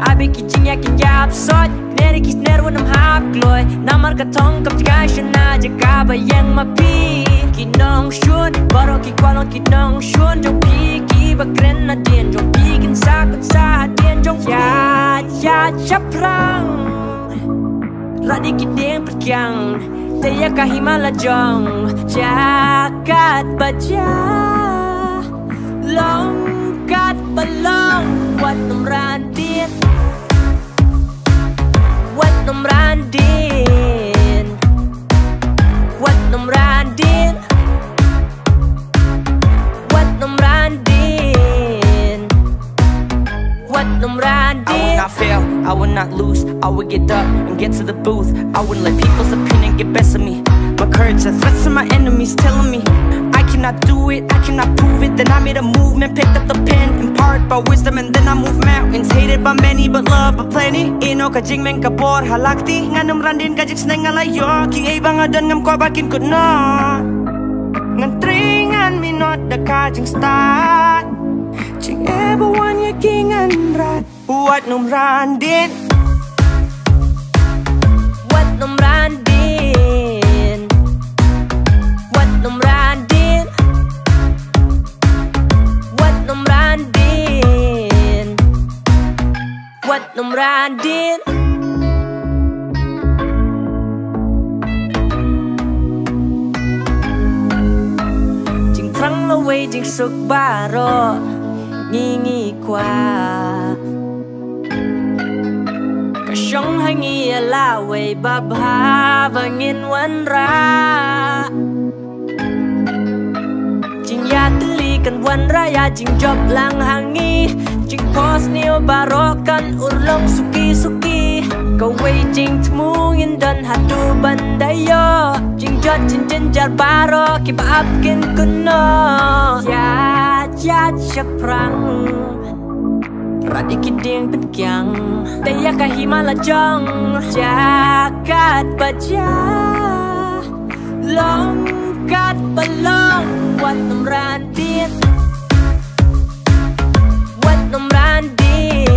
Abi kijing yakin yap sot Neri kis neru nam hap gloy Namar katong kap jika shuna Jaka bayang mapi Kinong shun Baro ki kwalon kinong shun Jong pi ki bakren na dien Jong pi kin sa kun sa dien Jong ya chaprang Radi ki dien perkyang Taya kahimala jong Jakat baja Longkat balong Wat num randin Wat num randin Wat num randin Wat num randin Wat num randin I would not fail, I would not lose. I would get up and get to the booth. I wouldn't let people's opinion get best of me. My courage, the threats of my enemies telling me I cannot do it, I cannot prove it. Then I made a movement, picked up the pen, imparted by wisdom, and then I moved mountains. Hated by many, but loved by plenty. Ino ka jing meng kabor halakti. Nganum randin ka jik sneng ngalayo. Ki ay bangadan ngam kwa bakin ko no. Ngantringan minot da ka jing start. Jing everyone ya kingan rat. Wat num randin. Wat num randin Wat num randin Wat num randin Wat num randin Jing trang la wei jing suk baro Ngi kwa Shong hangi la wei babha bangin wan ra Jing ya teli kan wan raya jing job lang hangi Jing pos niyo barokan urlong suki Kau wei jing tmungin dan hatu bandayo Jing jot jin jar baro kiba apkin kuno Ya chaprang Radi kiding penkyang Taya kahimala jong Jakat baja Longkat balong Wat num randin Wat num randin